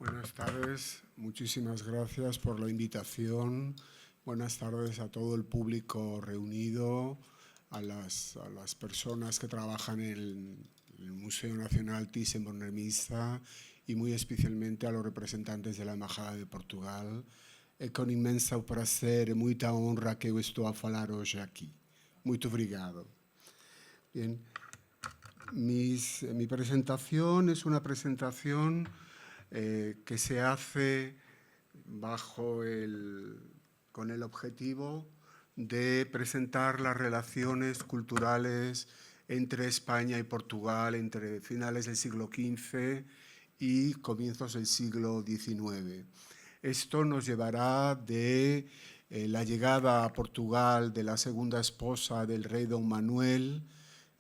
Buenas tardes, muchísimas gracias por la invitación. Buenas tardes a todo el público reunido, a las personas que trabajan en el Museo Nacional Thyssen-Bornemisza y muy especialmente a los representantes de la Embajada de Portugal. É com imenso prazer e muita honra que eu estou a falar hoje aqui. Muito obrigado. Bien. Mi presentación es una presentación que se hace con el objetivo de presentar las relaciones culturales entre España y Portugal entre finales del siglo XV y comienzos del siglo XIX. Esto nos llevará de la llegada a Portugal de la segunda esposa del rey Don Manuel,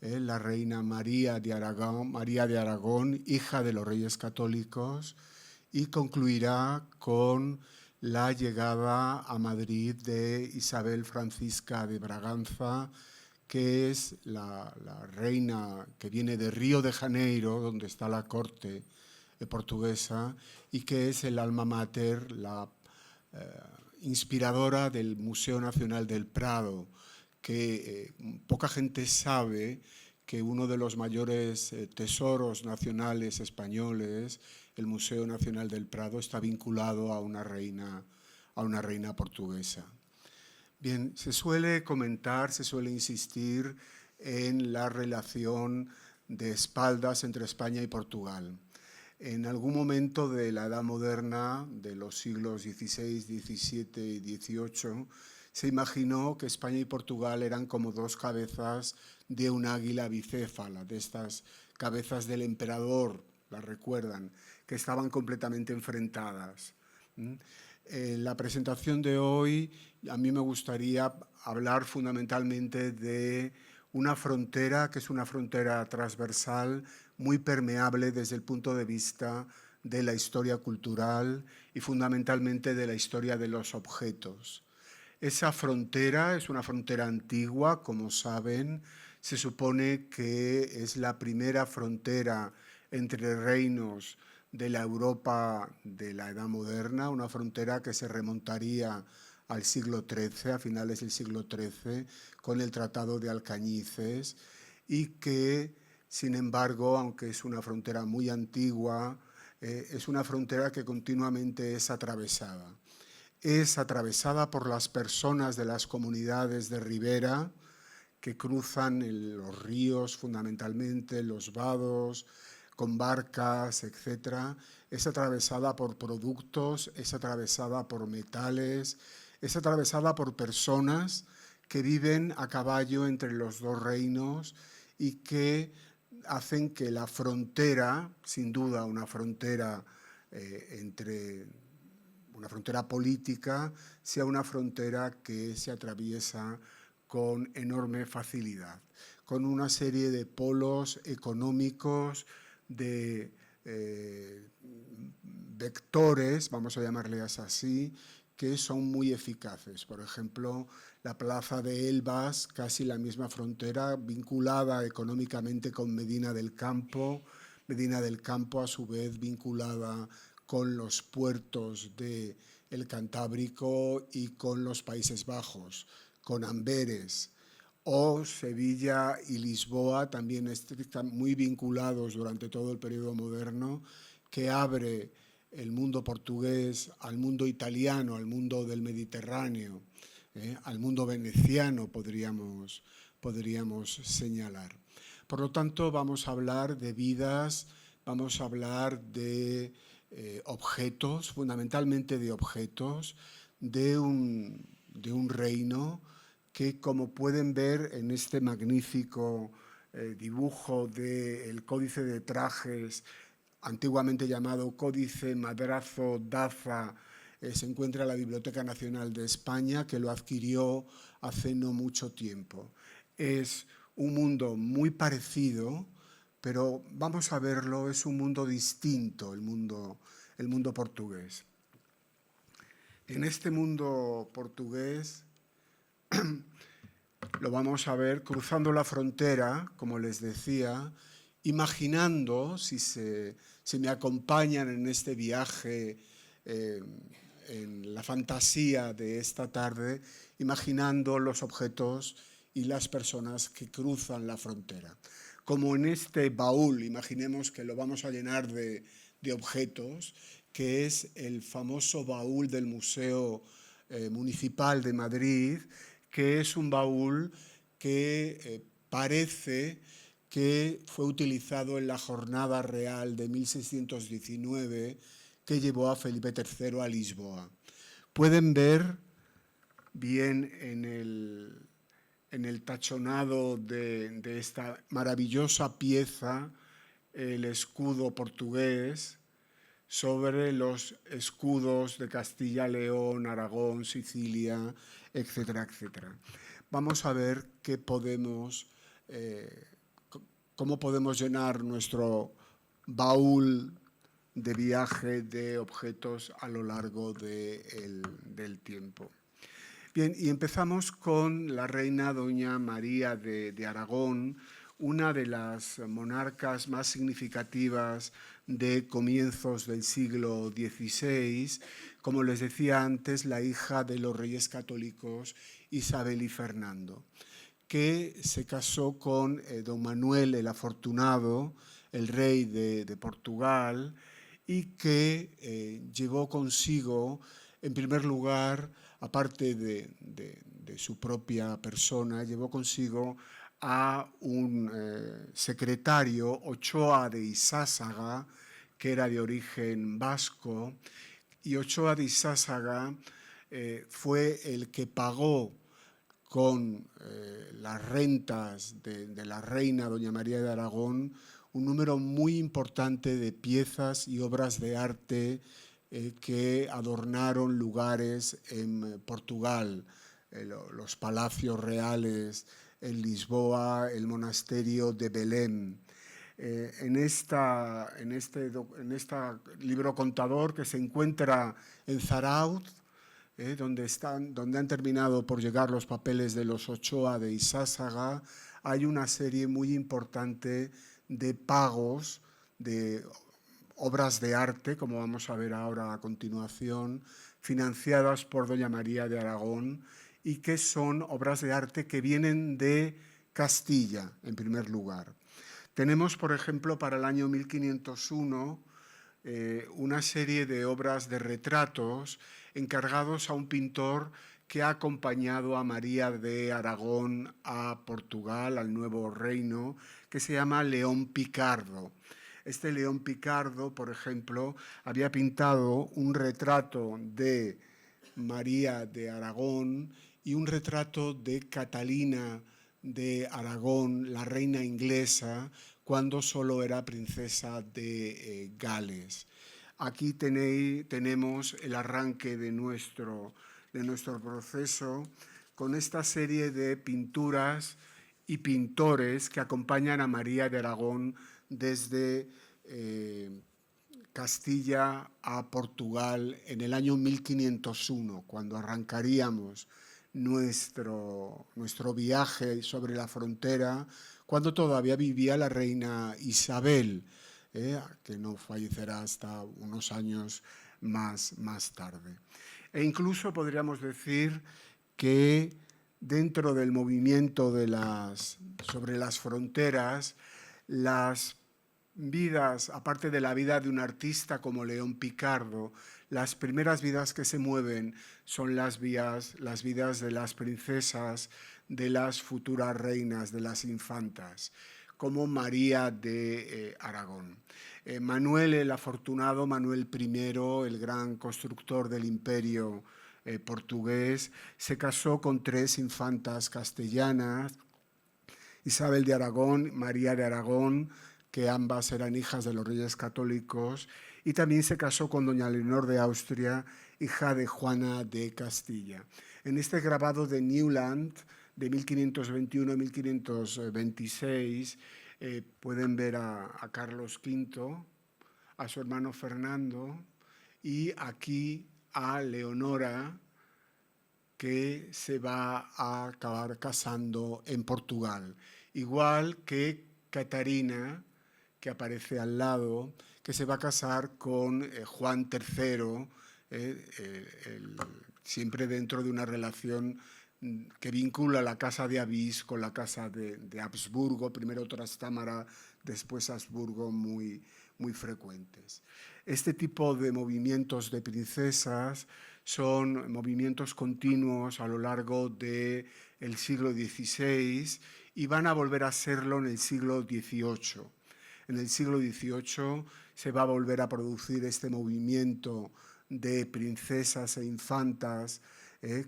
la reina María de Aragón, hija de los Reyes Católicos, y concluirá con la llegada a Madrid de Isabel Francisca de Braganza, que es la reina que viene de Río de Janeiro, donde está la corte portuguesa, y que es el alma mater, la inspiradora del Museo Nacional del Prado, que poca gente sabe que uno de los mayores tesoros nacionales españoles, el Museo Nacional del Prado, está vinculado a una reina portuguesa. Bien, se suele comentar, se suele insistir en la relación de espaldas entre España y Portugal. En algún momento de la Edad Moderna, de los siglos XVI, XVII y XVIII, se imaginó que España y Portugal eran como dos cabezas de un águila bicéfala, de estas cabezas del emperador, las recuerdan, que estaban completamente enfrentadas. En la presentación de hoy a mí me gustaría hablar fundamentalmente de una frontera que es una frontera transversal muy permeable desde el punto de vista de la historia cultural y fundamentalmente de la historia de los objetos. Esa frontera es una frontera antigua, como saben, se supone que es la primera frontera entre reinos de la Europa de la Edad Moderna, una frontera que se remontaría al siglo XIII, a finales del siglo XIII, con el Tratado de Alcañices, y que, sin embargo, aunque es una frontera muy antigua, es una frontera que continuamente es atravesada. Es atravesada por las personas de las comunidades de ribera que cruzan los ríos fundamentalmente, los vados, con barcas, etc. Es atravesada por productos, es atravesada por metales, es atravesada por personas que viven a caballo entre los dos reinos y que hacen que la frontera, sin duda una frontera una frontera política, sea una frontera que se atraviesa con enorme facilidad, con una serie de polos económicos, de vectores, vamos a llamarles así, que son muy eficaces. Por ejemplo, la plaza de Elvas, casi la misma frontera, vinculada económicamente con Medina del Campo a su vez vinculada con los puertos del Cantábrico y con los Países Bajos, con Amberes, o Sevilla y Lisboa, también están muy vinculados durante todo el periodo moderno, que abre el mundo portugués al mundo italiano, al mundo del Mediterráneo, al mundo veneciano podríamos señalar. Por lo tanto, vamos a hablar de vidas, vamos a hablar de objetos, fundamentalmente de objetos, de un reino que, como pueden ver en este magnífico dibujo del Códice de Trajes, antiguamente llamado Códice Madrazo Daza, se encuentra en la Biblioteca Nacional de España, que lo adquirió hace no mucho tiempo. Es un mundo muy parecido, pero vamos a verlo, es un mundo distinto, el mundo portugués. En este mundo portugués lo vamos a ver cruzando la frontera, como les decía, imaginando, si me acompañan en este viaje, en la fantasía de esta tarde, imaginando los objetos y las personas que cruzan la frontera. Como en este baúl, imaginemos que lo vamos a llenar de objetos, que es el famoso baúl del Museo Municipal de Madrid, que es un baúl que parece que fue utilizado en la jornada real de 1619 que llevó a Felipe III a Lisboa. Pueden ver bien en el tachonado de esta maravillosa pieza el escudo portugués sobre los escudos de Castilla, León, Aragón, Sicilia, etcétera, etcétera. Vamos a ver cómo podemos llenar nuestro baúl de viaje de objetos a lo largo del tiempo. Bien, y empezamos con la reina doña María de Aragón, una de las monarcas más significativas de comienzos del siglo XVI, como les decía antes, la hija de los reyes católicos Isabel y Fernando, que se casó con don Manuel el Afortunado, el rey de Portugal, y que llevó consigo, en primer lugar, aparte de su propia persona, llevó consigo a un secretario, Ochoa de Isázaga, que era de origen vasco, y Ochoa de Isázaga fue el que pagó con las rentas de la reina doña María de Aragón un número muy importante de piezas y obras de arte que adornaron lugares en Portugal, los palacios reales en Lisboa, el monasterio de Belém. En este libro contador que se encuentra en Zarauz, donde han terminado por llegar los papeles de los Ochoa de Isázaga, hay una serie muy importante de pagos de obras de arte, como vamos a ver ahora a continuación, financiadas por doña María de Aragón, y que son obras de arte que vienen de Castilla, en primer lugar. Tenemos, por ejemplo, para el año 1501, una serie de obras de retratos encargados a un pintor que ha acompañado a María de Aragón a Portugal, al Nuevo Reino, que se llama León Picardo. Este León Picardo, por ejemplo, había pintado un retrato de María de Aragón y un retrato de Catalina de Aragón, la reina inglesa, cuando solo era princesa de Gales. Aquí tenemos el arranque de nuestro proceso con esta serie de pinturas y pintores que acompañan a María de Aragón desde Castilla a Portugal en el año 1501, cuando arrancaríamos nuestro viaje sobre la frontera, cuando todavía vivía la reina Isabel, que no fallecerá hasta unos años más tarde. E incluso podríamos decir que dentro del movimiento sobre las fronteras, las vidas, aparte de la vida de un artista como León Picardo, las primeras vidas que se mueven son las vidas de las princesas, de las futuras reinas, de las infantas, como María de Aragón. Manuel el Afortunado, Manuel I, el gran constructor del imperio portugués, se casó con 3 infantas castellanas, Isabel de Aragón, María de Aragón, que ambas eran hijas de los reyes católicos, y también se casó con doña Leonor de Austria, hija de Juana de Castilla. En este grabado de Newland, de 1521 a 1526, pueden ver a Carlos V, a su hermano Fernando, y aquí a Leonora, que se va a acabar casando en Portugal. Igual que Catarina, que aparece al lado, que se va a casar con Juan III, siempre dentro de una relación que vincula la casa de Avís con la casa de Habsburgo, primero Trastámara, después Habsburgo, muy frecuentes. Este tipo de movimientos de princesas son movimientos continuos a lo largo del siglo XVI y van a volver a serlo en el siglo XVIII. En el siglo XVIII se va a volver a producir este movimiento de princesas e infantas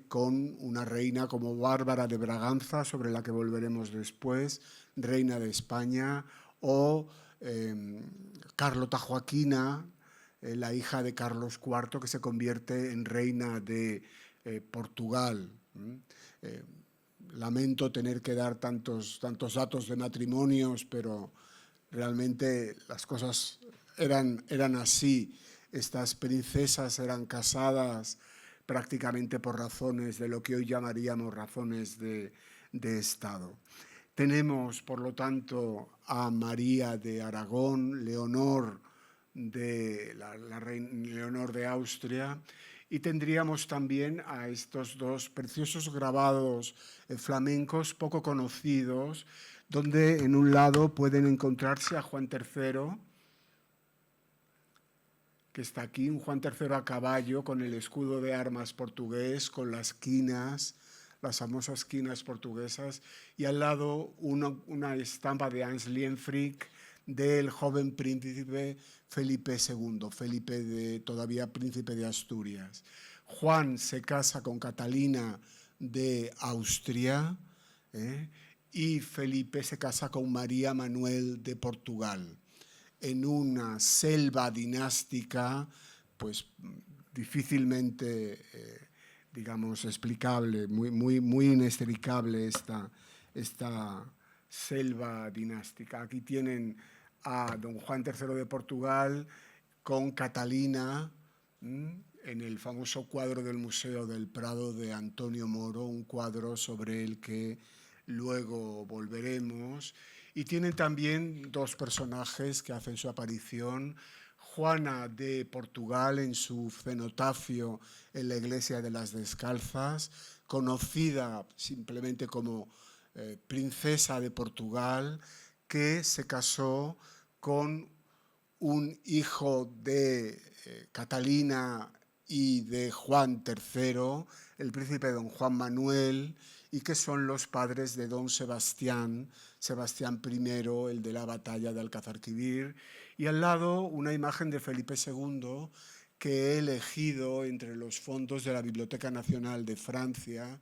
con una reina como Bárbara de Braganza, sobre la que volveremos después, reina de España, o Carlota Joaquina, la hija de Carlos IV, que se convierte en reina de Portugal. Lamento tener que dar tantos datos de matrimonios, pero realmente las cosas eran así. Estas princesas eran casadas prácticamente por razones de lo que hoy llamaríamos razones de Estado. Tenemos, por lo tanto, a María de Aragón, Leonor de la reina Leonor de Austria, y tendríamos también a estos dos preciosos grabados flamencos poco conocidos, donde en un lado pueden encontrarse a Juan III, que está aquí, un Juan III a caballo con el escudo de armas portugués, con las quinas, las famosas quinas portuguesas, y al lado una estampa de Hans Lienfrick del joven príncipe Felipe II, Felipe todavía príncipe de Asturias. Juan se casa con Catalina de Austria y Felipe se casa con María Manuel de Portugal, en una selva dinástica pues difícilmente digamos explicable, muy inextricable esta selva dinástica. Aquí tienen a don Juan III de Portugal con Catalina en el famoso cuadro del Museo del Prado de Antonio Moro, un cuadro sobre el que luego volveremos. Y tienen también dos personajes que hacen su aparición: Juana de Portugal en su cenotafio en la iglesia de las Descalzas, conocida simplemente como princesa de Portugal, que se casó con un hijo de Catalina y de Juan III, el príncipe don Juan Manuel, y que son los padres de don Sebastián I, el de la batalla de Alcázarquivir, y al lado una imagen de Felipe II que he elegido entre los fondos de la Biblioteca Nacional de Francia,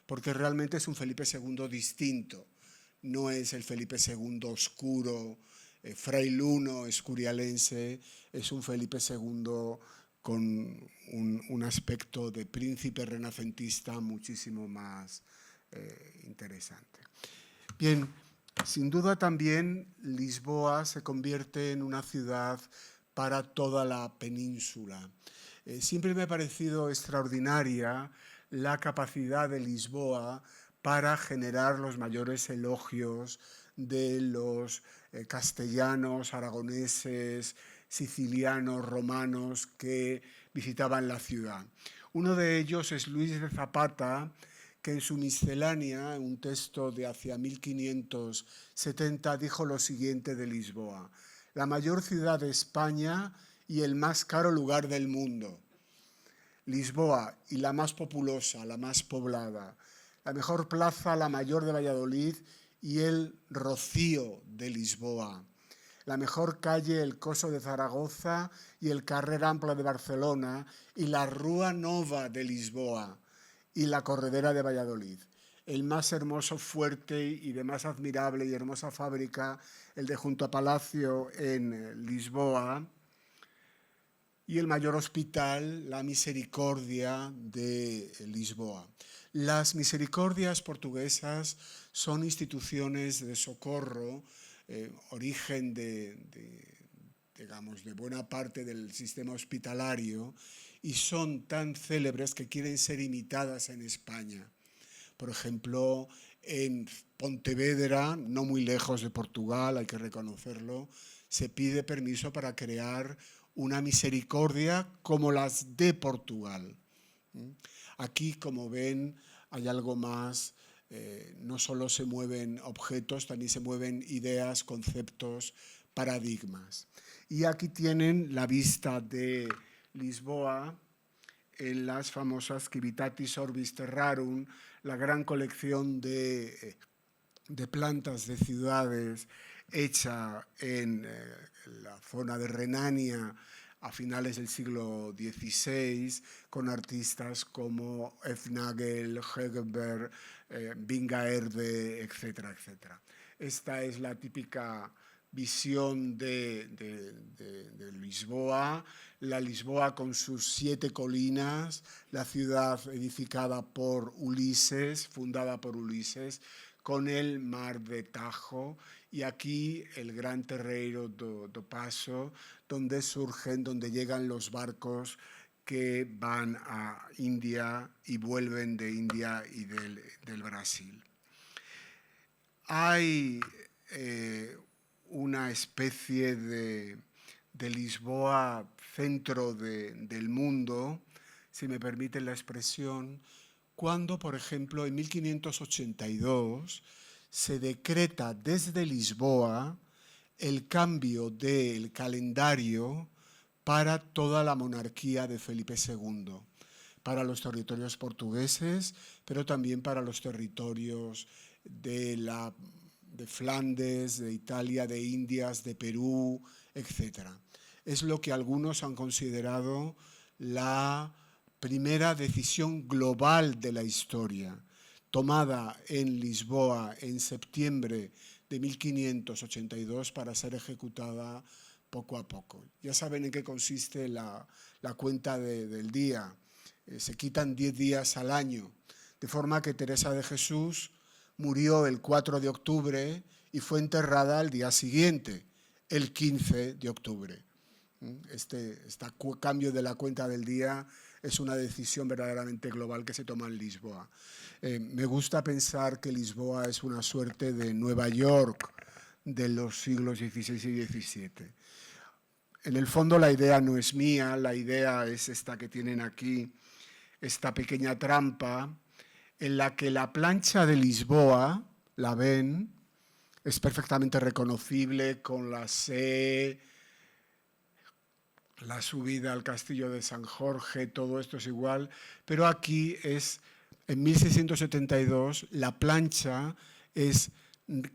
porque realmente es un Felipe II distinto. No es el Felipe II oscuro, frailuno, escurialense, es un Felipe II con un aspecto de príncipe renacentista muchísimo más interesante. Bien, sin duda también Lisboa se convierte en una ciudad para toda la península. Siempre me ha parecido extraordinaria la capacidad de Lisboa para generar los mayores elogios de los castellanos, aragoneses, sicilianos, romanos que visitaban la ciudad. Uno de ellos es Luis de Zapata, que en su miscelánea, un texto de hacia 1570, dijo lo siguiente de Lisboa: la mayor ciudad de España y el más caro lugar del mundo. Lisboa, y la más populosa, la más poblada, la mejor plaza, la mayor de Valladolid, y el Rocío de Lisboa. La mejor calle, el Coso de Zaragoza y el Carrer Ample de Barcelona, y la Rúa Nova de Lisboa y la Corredera de Valladolid. El más hermoso fuerte y de más admirable y hermosa fábrica, el de junto a Palacio en Lisboa, y el mayor hospital, la Misericordia de Lisboa. Las misericordias portuguesas son instituciones de socorro, origen digamos, de buena parte del sistema hospitalario, y son tan célebres que quieren ser imitadas en España. Por ejemplo, en Pontevedra, no muy lejos de Portugal, hay que reconocerlo, se pide permiso para crear una misericordia como las de Portugal. Aquí, como ven, hay algo más. No solo se mueven objetos, también se mueven ideas, conceptos, paradigmas. Y aquí tienen la vista de Lisboa en las famosas Civitatis Orbis Terrarum, la gran colección de plantas de ciudades hecha en la zona de Renania a finales del siglo XVI, con artistas como Efnagel, Hegenberg, Bingaerde, etcétera, etcétera. Esta es la típica visión de Lisboa, la Lisboa con sus 7 colinas, la ciudad edificada por Ulises, fundada por Ulises, con el mar de Tajo, y aquí el gran Terreiro do Paso, donde surgen, donde llegan los barcos que van a India y vuelven de India y del Brasil. Hay una especie de Lisboa centro del mundo, si me permiten la expresión, cuando, por ejemplo, en 1582 se decreta desde Lisboa el cambio del calendario para toda la monarquía de Felipe II, para los territorios portugueses, pero también para los territorios de Flandes, de Italia, de Indias, de Perú, etc. Es lo que algunos han considerado la primera decisión global de la historia, tomada en Lisboa en septiembre de 1582 para ser ejecutada poco a poco. Ya saben en qué consiste la cuenta del día. Se quitan 10 días al año, de forma que Teresa de Jesús murió el 4 de octubre y fue enterrada al día siguiente, el 15 de octubre. Este cambio de la cuenta del día es una decisión verdaderamente global que se toma en Lisboa. Me gusta pensar que Lisboa es una suerte de Nueva York de los siglos XVI y XVII. En el fondo la idea no es mía, la idea es esta que tienen aquí, esta pequeña trampa en la que la plancha de Lisboa, la ven, es perfectamente reconocible con la C, la subida al castillo de San Jorge, todo esto es igual, pero aquí es, en 1672, la plancha es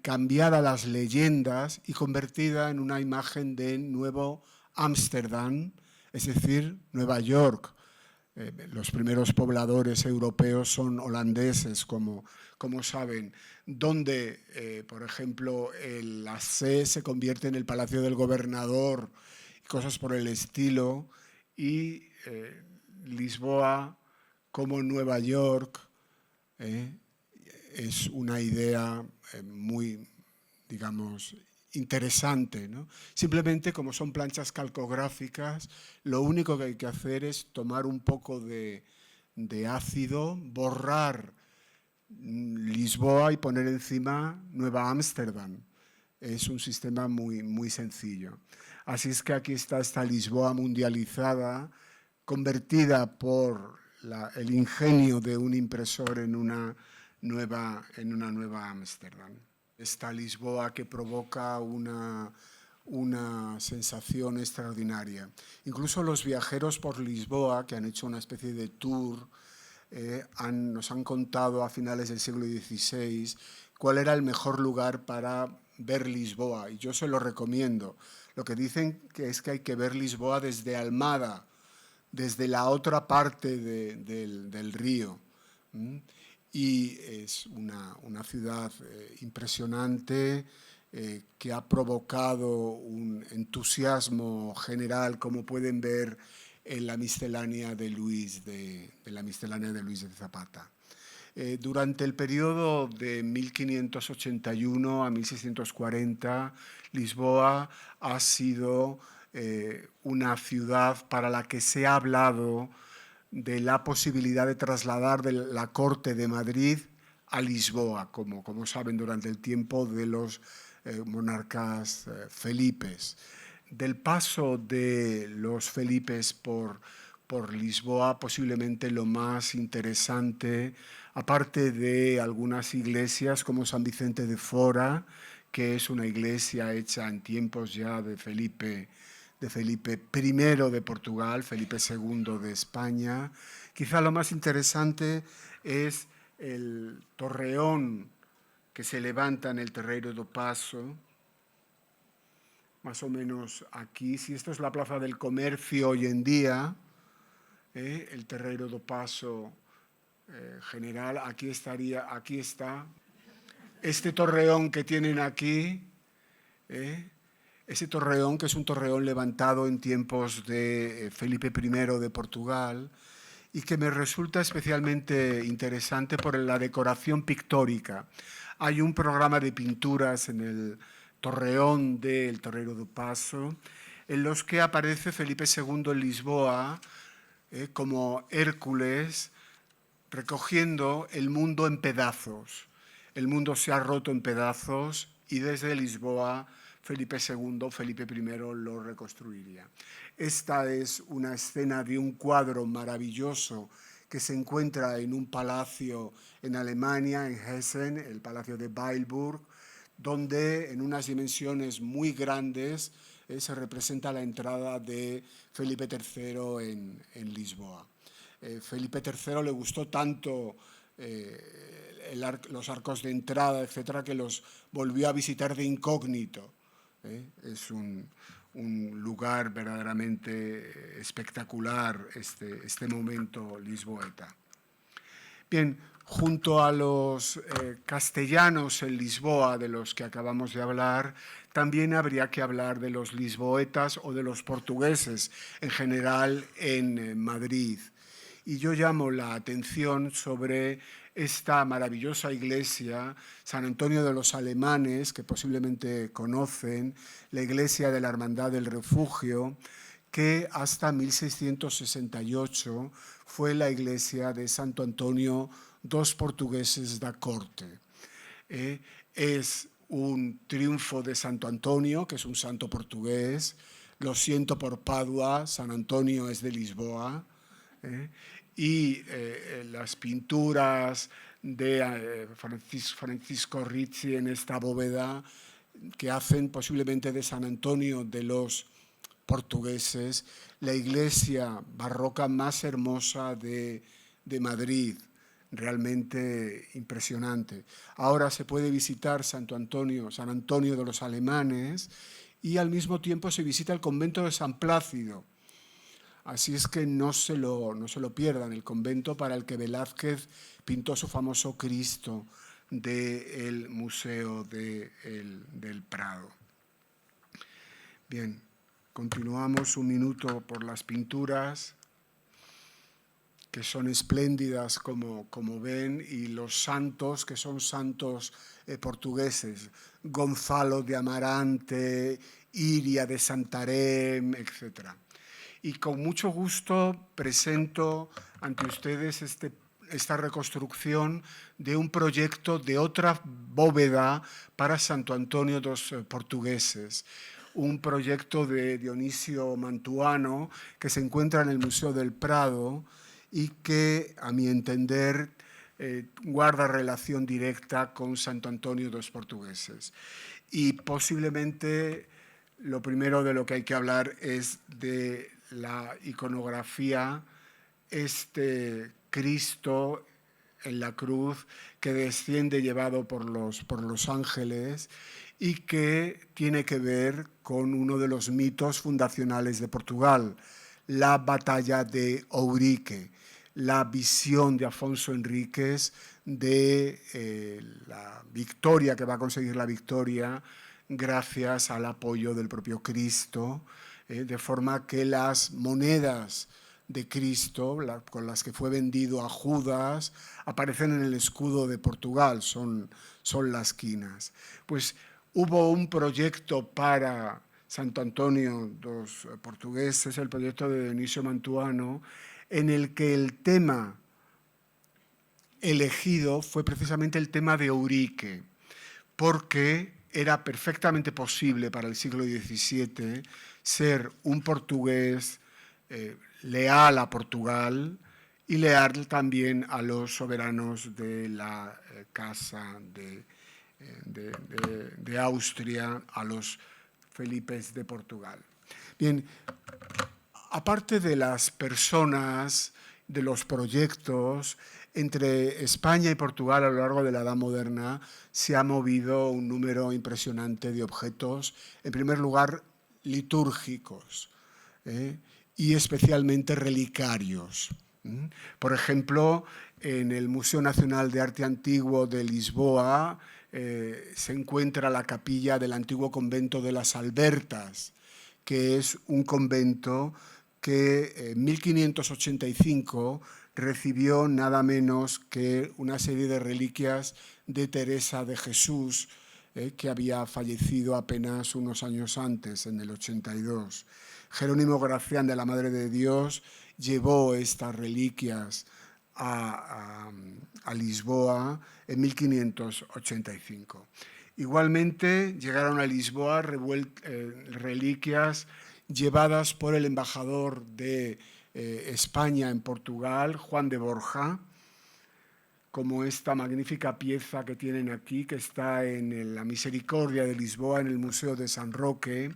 cambiada las leyendas y convertida en una imagen de Nuevo Ámsterdam, es decir, Nueva York. Los primeros pobladores europeos son holandeses, como saben, donde, por ejemplo, la C se convierte en el Palacio del Gobernador, cosas por el estilo, y Lisboa como Nueva York es una idea muy, digamos, interesante, ¿no? Simplemente, como son planchas calcográficas, lo único que hay que hacer es tomar un poco de ácido, borrar Lisboa y poner encima Nueva Ámsterdam. Es un sistema muy, muy sencillo. Así es que aquí está esta Lisboa mundializada, convertida por el ingenio de un impresor en una nueva Ámsterdam. Esta Lisboa que provoca una sensación extraordinaria. Incluso los viajeros por Lisboa, que han hecho una especie de tour, nos han contado a finales del siglo XVI cuál era el mejor lugar para ver Lisboa, y yo se lo recomiendo. Lo que dicen es que hay que ver Lisboa desde Almada, desde la otra parte del río. Y es una ciudad impresionante que ha provocado un entusiasmo general, como pueden ver en la miscelánea de Luis de Zapata. Durante el periodo de 1581 a 1640, Lisboa ha sido una ciudad para la que se ha hablado de la posibilidad de trasladar de la corte de Madrid a Lisboa, como saben, durante el tiempo de los monarcas Felipes. Del paso de los Felipes por Lisboa, posiblemente lo más interesante, aparte de algunas iglesias como San Vicente de Fora, que es una iglesia hecha en tiempos ya de Felipe I de Portugal, Felipe II de España. Quizá lo más interesante es el torreón que se levanta en el Terreiro do Paso, más o menos aquí. Si esto es la Plaza del Comercio hoy en día, el Terreiro do Paso general, aquí está. Este torreón que tienen aquí, ese torreón que es un torreón levantado en tiempos de Felipe I de Portugal y que me resulta especialmente interesante por la decoración pictórica. Hay un programa de pinturas en el torreón del Terreiro do Paso en los que aparece Felipe II en Lisboa como Hércules recogiendo el mundo en pedazos. El mundo se ha roto en pedazos y desde Lisboa Felipe II, Felipe I lo reconstruiría. Esta es una escena de un cuadro maravilloso que se encuentra en un palacio en Alemania, en Hessen, el Palacio de Weilburg, donde en unas dimensiones muy grandes se representa la entrada de Felipe III en Lisboa. Felipe III le gustó tanto los arcos de entrada, etcétera, que los volvió a visitar de incógnito. Es un lugar verdaderamente espectacular este momento lisboeta. Bien, junto a los castellanos en Lisboa, de los que acabamos de hablar, también habría que hablar de los lisboetas o de los portugueses en general en Madrid. Y yo llamo la atención sobre esta maravillosa iglesia, San Antonio de los Alemanes, que posiblemente conocen, la iglesia de la Hermandad del Refugio, que hasta 1668 fue la iglesia de Santo Antonio dos Portugueses da Corte. Es un triunfo de Santo Antonio, que es un santo portugués. Lo siento por Padua, San Antonio es de Lisboa. Y las pinturas de Francisco Rizzi en esta bóveda que hacen posiblemente de San Antonio de los portugueses la iglesia barroca más hermosa de Madrid, realmente impresionante. Ahora se puede visitar San Antonio de los Alemanes y al mismo tiempo se visita el convento de San Plácido. Así es que no se lo pierdan, el convento para el que Velázquez pintó su famoso Cristo del Museo del Prado. Bien, continuamos un minuto por las pinturas, que son espléndidas como ven, y los santos, que son santos portugueses, Gonzalo de Amarante, Iria de Santarém, etc. Y con mucho gusto presento ante ustedes esta reconstrucción de un proyecto de otra bóveda para Santo Antonio dos Portugueses, un proyecto de Dionisio Mantuano que se encuentra en el Museo del Prado y que, a mi entender, guarda relación directa con Santo Antonio dos Portugueses. Y posiblemente lo primero de lo que hay que hablar es de la iconografía, este Cristo en la cruz que desciende llevado por los ángeles y que tiene que ver con uno de los mitos fundacionales de Portugal, la batalla de Ourique, la visión de Afonso Enríquez de la victoria, que va a conseguir la victoria gracias al apoyo del propio Cristo, de forma que las monedas de Cristo, con las que fue vendido a Judas, aparecen en el escudo de Portugal, son las quinas. Pues hubo un proyecto para Santo Antonio dos Portugueses, el proyecto de Dionisio Mantuano, en el que el tema elegido fue precisamente el tema de Ourique, porque era perfectamente posible para el siglo XVII ser un portugués leal a Portugal y leal también a los soberanos de la casa de Austria, a los Felipes de Portugal. Bien, aparte de las personas, de los proyectos, entre España y Portugal a lo largo de la Edad Moderna se ha movido un número impresionante de objetos, en primer lugar litúrgicos, y especialmente relicarios. Por ejemplo, en el Museo Nacional de Arte Antiguo de Lisboa se encuentra la capilla del antiguo convento de las Albertas, que es un convento que en 1585 recibió nada menos que una serie de reliquias de Teresa de Jesús, que había fallecido apenas unos años antes, en el 82. Jerónimo Gracián de la Madre de Dios llevó estas reliquias a Lisboa en 1585. Igualmente llegaron a Lisboa reliquias llevadas por el embajador de España en Portugal, Juan de Borja, como esta magnífica pieza que tienen aquí, que está en la Misericordia de Lisboa, en el Museo de San Roque.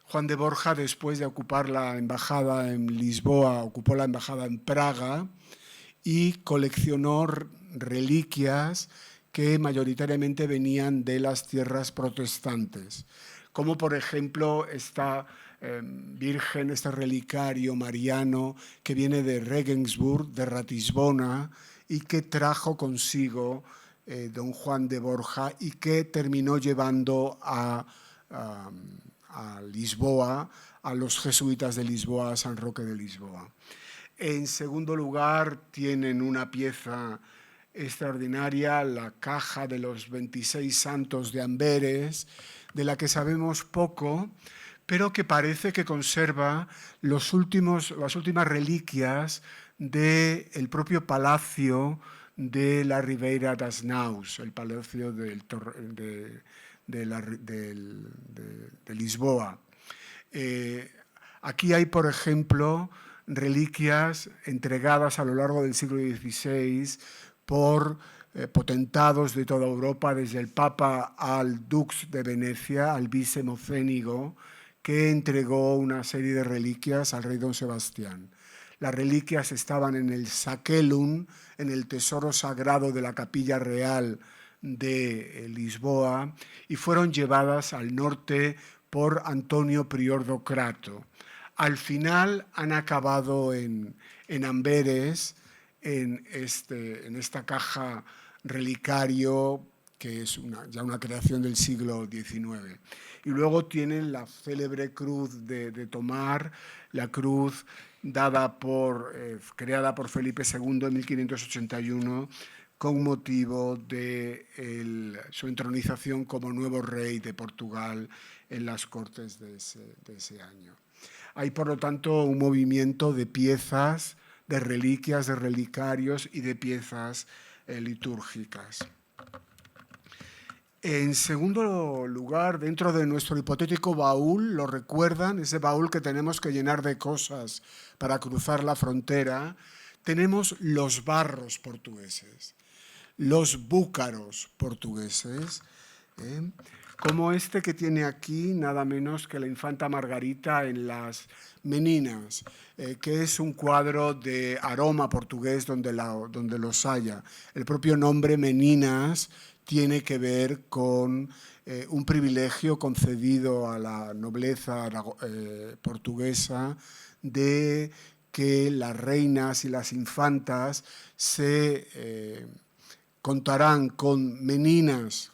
Juan de Borja, después de ocupar la embajada en Lisboa, ocupó la embajada en Praga y coleccionó reliquias que mayoritariamente venían de las tierras protestantes, como por ejemplo esta virgen, este relicario mariano que viene de Regensburg, de Ratisbona, y que trajo consigo don Juan de Borja y que terminó llevando a Lisboa, a los jesuitas de Lisboa, a San Roque de Lisboa. En segundo lugar, tienen una pieza extraordinaria, la caja de los 26 santos de Amberes, de la que sabemos poco, pero que parece que conserva las últimas reliquias del propio palacio de la Ribeira das Naus, el palacio de Lisboa. Aquí hay, por ejemplo, reliquias entregadas a lo largo del siglo XVI por potentados de toda Europa, desde el Papa al Dux de Venecia, al vicemocénigo, que entregó una serie de reliquias al rey don Sebastián. Las reliquias estaban en el Sacellum, en el tesoro sagrado de la Capilla Real de Lisboa, y fueron llevadas al norte por Antonio Prior do Crato. Al final han acabado en Amberes, en esta caja relicario que es ya una creación del siglo XIX. Y luego tienen la célebre cruz de Tomar, la cruz creada por Felipe II en 1581 con motivo de su entronización como nuevo rey de Portugal en las Cortes de ese año. Hay, por lo tanto, un movimiento de piezas, de reliquias, de relicarios y de piezas litúrgicas. En segundo lugar, dentro de nuestro hipotético baúl, ¿lo recuerdan? Ese baúl que tenemos que llenar de cosas para cruzar la frontera, tenemos los barros portugueses, los búcaros portugueses, como este que tiene aquí nada menos que la infanta Margarita en las Meninas, que es un cuadro de aroma portugués donde los haya. El propio nombre Meninas tiene que ver con un privilegio concedido a la nobleza portuguesa de que las reinas y las infantas se contarán con meninas,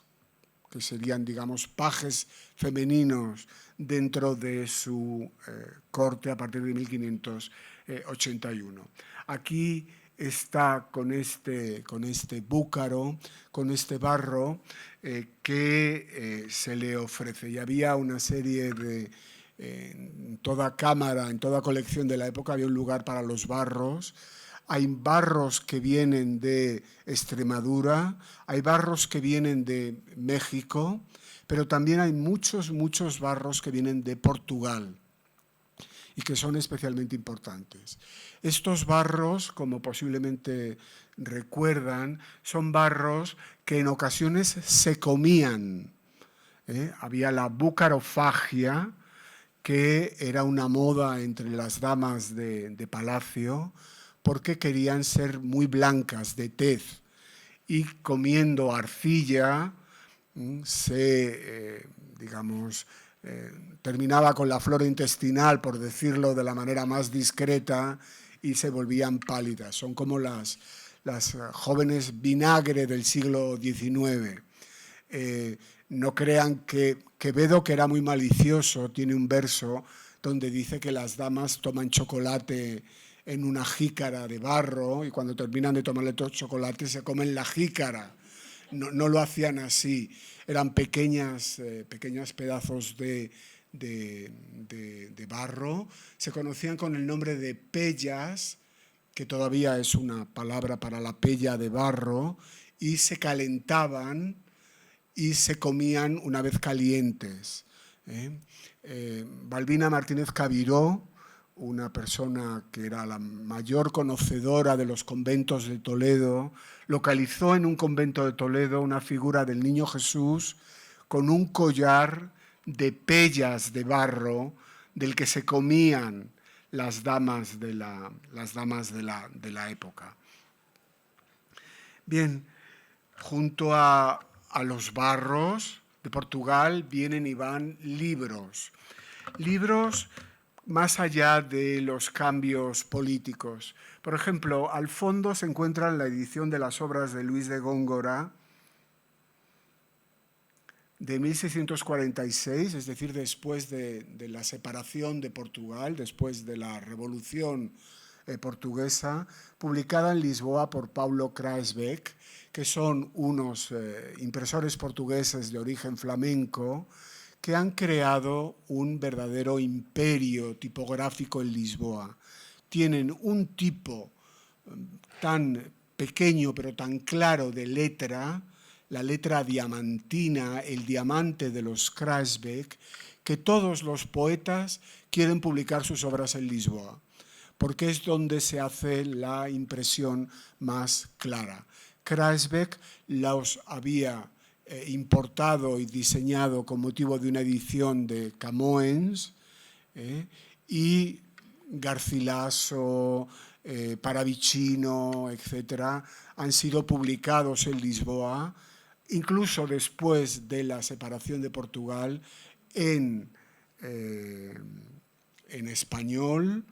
que serían, digamos, pajes femeninos dentro de su corte a partir de 1581. Aquí está con este búcaro, con este barro que se le ofrece. Y había una serie de, en toda cámara, en toda colección de la época había un lugar para los barros. Hay barros que vienen de Extremadura, hay barros que vienen de México, pero también hay muchos barros que vienen de Portugal y que son especialmente importantes. Estos barros, como posiblemente recuerdan, son barros que en ocasiones se comían. Había la bucarofagia, que era una moda entre las damas de palacio, porque querían ser muy blancas, de tez, y comiendo arcilla terminaba con la flora intestinal, por decirlo de la manera más discreta, y se volvían pálidas. Son como las jóvenes vinagre del siglo XIX. No crean que Quevedo, que era muy malicioso, tiene un verso donde dice que las damas toman chocolate en una jícara de barro y cuando terminan de tomarle todo chocolate se comen la jícara. No lo hacían así, eran pequeños pedazos de barro, se conocían con el nombre de pellas, que todavía es una palabra para la pella de barro, y se calentaban y se comían una vez calientes. Balbina Martínez Cabiró, una persona que era la mayor conocedora de los conventos de Toledo, localizó en un convento de Toledo una figura del Niño Jesús con un collar de pellas de barro del que se comían las damas de la época. Bien, junto a los barros de Portugal vienen y van libros. Libros más allá de los cambios políticos. Por ejemplo, al fondo se encuentra la edición de las obras de Luis de Góngora de 1646, es decir, después de la separación de Portugal, después de la Revolución portuguesa, publicada en Lisboa por Paulo Kruijsbeek, que son unos impresores portugueses de origen flamenco que han creado un verdadero imperio tipográfico en Lisboa. Tienen un tipo tan pequeño pero tan claro de letra, la letra diamantina, el diamante de los Kruijsbeek, que todos los poetas quieren publicar sus obras en Lisboa, porque es donde se hace la impresión más clara. Kruijsbeek los había importado y diseñado con motivo de una edición de Camões, y Garcilaso, Paravicino, etcétera, han sido publicados en Lisboa, incluso después de la separación de Portugal, en español,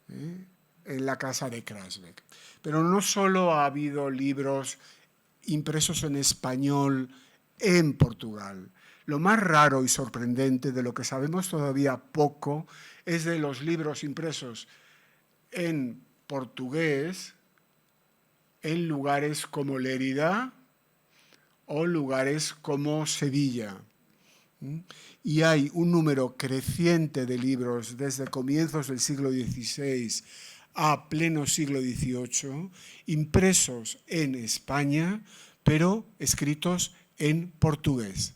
en la casa de Kruijsbeek. Pero no solo ha habido libros impresos en español en Portugal. Lo más raro y sorprendente, de lo que sabemos todavía poco, es de los libros impresos en portugués en lugares como Lérida o lugares como Sevilla. Y hay un número creciente de libros desde comienzos del siglo XVI a pleno siglo XVIII, impresos en España, pero escritos en portugués.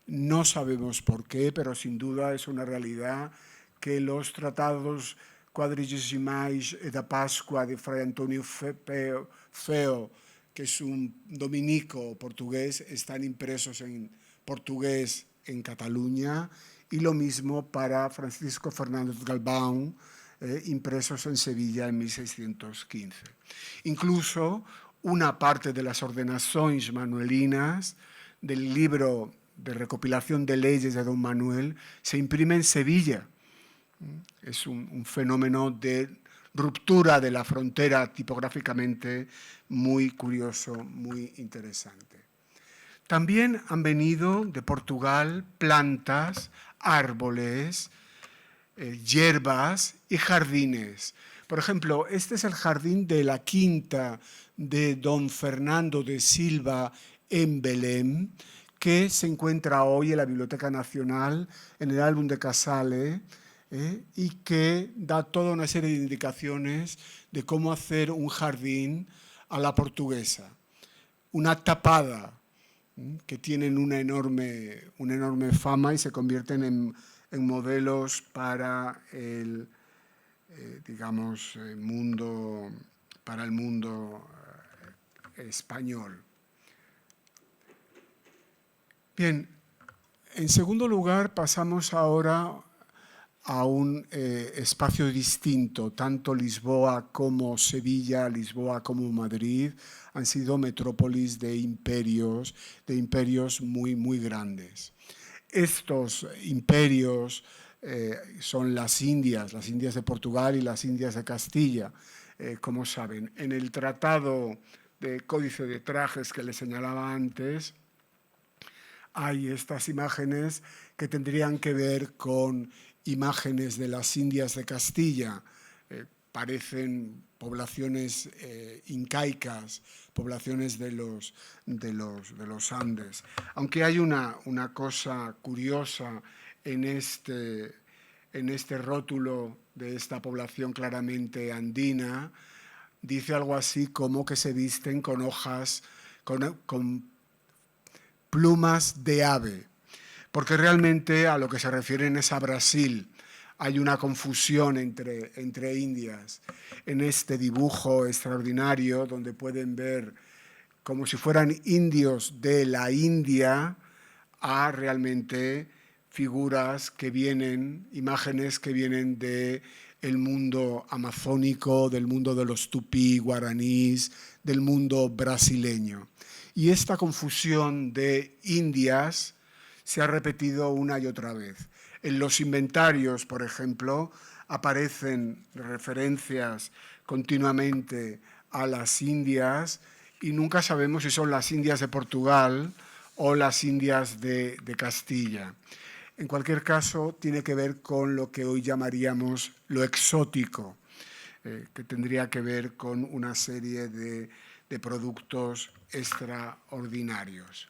No sabemos por qué, pero sin duda es una realidad que los tratados Quadragesimais da Pascua de Fray Antonio Feo, que es un dominico portugués, están impresos en portugués en Cataluña, y lo mismo para Francisco Fernández Galvão, impresos en Sevilla en 1615. Incluso una parte de las ordenações manuelinas del libro de recopilación de leyes de don Manuel se imprime en Sevilla. Es un fenómeno de ruptura de la frontera tipográficamente muy curioso, muy interesante. También han venido de Portugal plantas, árboles, hierbas y jardines. Por ejemplo, este es el jardín de la quinta de don Fernando de Silva en Belém, que se encuentra hoy en la Biblioteca Nacional, en el álbum de Casale, y que da toda una serie de indicaciones de cómo hacer un jardín a la portuguesa. Una tapada que tienen una enorme fama y se convierten en modelos para el, digamos, para el mundo español. Bien, en segundo lugar pasamos ahora a un espacio distinto. Tanto Lisboa como Sevilla, Lisboa como Madrid han sido metrópolis de imperios muy, muy grandes. Estos imperios son las Indias de Portugal y las Indias de Castilla, como saben. En el tratado de Códice de Trajes que les señalaba antes, hay estas imágenes que tendrían que ver con imágenes de las Indias de Castilla. Parecen poblaciones incaicas, poblaciones de los Andes. Aunque hay una cosa curiosa en este rótulo de esta población claramente andina, dice algo así como que se visten con hojas, con plumas de ave, porque realmente a lo que se refieren es a Brasil. Hay una confusión entre Indias en este dibujo extraordinario donde pueden ver como si fueran indios de la India a realmente figuras que vienen, imágenes que vienen del mundo amazónico, del mundo de los tupí, guaraníes, del mundo brasileño. Y esta confusión de Indias se ha repetido una y otra vez. En los inventarios, por ejemplo, aparecen referencias continuamente a las Indias y nunca sabemos si son las Indias de Portugal o las Indias de Castilla. En cualquier caso, tiene que ver con lo que hoy llamaríamos lo exótico, que tendría que ver con una serie de productos extraordinarios.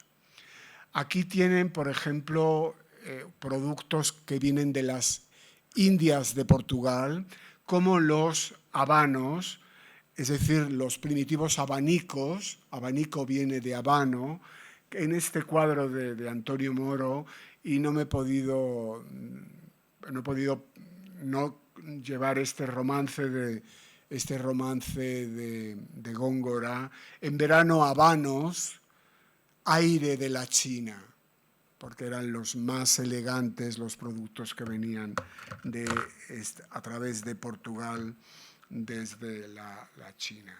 Aquí tienen, por ejemplo, productos que vienen de las Indias de Portugal, como los habanos, es decir, los primitivos abanicos. Abanico viene de habano. En este cuadro de Antonio Moro, y no he podido no llevar este romance de Góngora. En verano, habanos, aire de la China, porque eran los más elegantes los productos que venían a través de Portugal desde la China.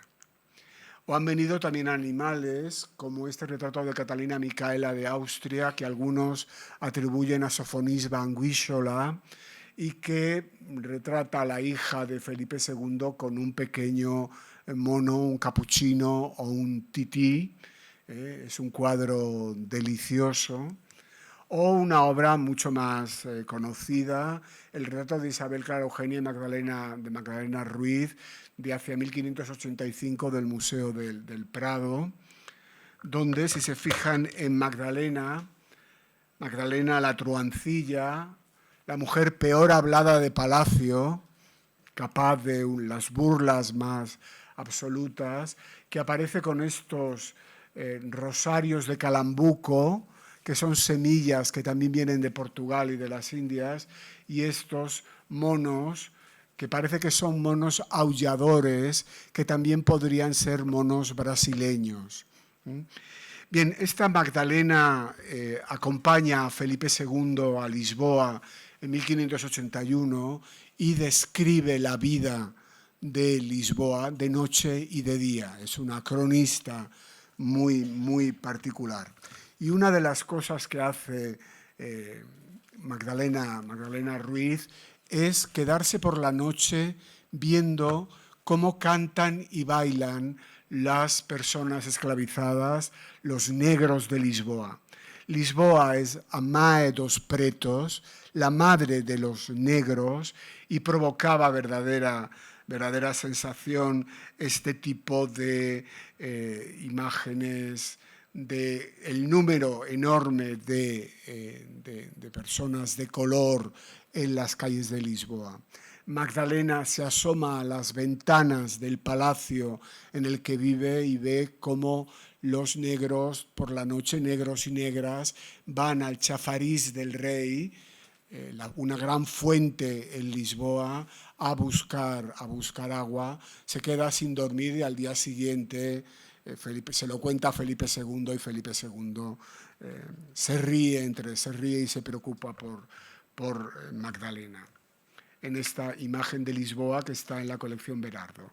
O han venido también animales, como este retrato de Catalina Micaela de Austria, que algunos atribuyen a Sofonis van Guíxola, y que retrata a la hija de Felipe II con un pequeño mono, un capuchino o un tití. Es un cuadro delicioso. O una obra mucho más conocida, el retrato de Isabel Clara Eugenia de Magdalena Ruiz, de hacia 1585 del Museo del Prado, donde, si se fijan en Magdalena la truancilla, la mujer peor hablada de palacio, capaz de las burlas más absolutas, que aparece con estos rosarios de calambuco, que son semillas que también vienen de Portugal y de las Indias, y estos monos, que parece que son monos aulladores, que también podrían ser monos brasileños. Bien, esta Magdalena acompaña a Felipe II a Lisboa en 1581 y describe la vida de Lisboa de noche y de día. Es una cronista muy, muy particular. Y una de las cosas que hace Magdalena Ruiz es quedarse por la noche viendo cómo cantan y bailan las personas esclavizadas, los negros de Lisboa. Lisboa es a mãe dos pretos, la madre de los negros, y provocaba verdadera sensación este tipo de imágenes, el número enorme de personas de color en las calles de Lisboa. Magdalena se asoma a las ventanas del palacio en el que vive y ve cómo los negros por la noche, negros y negras, van al chafariz del rey, una gran fuente en Lisboa, a buscar agua, se queda sin dormir y al día siguiente se lo cuenta a Felipe II y Felipe II se ríe y se preocupa por Magdalena, en esta imagen de Lisboa que está en la colección Berardo.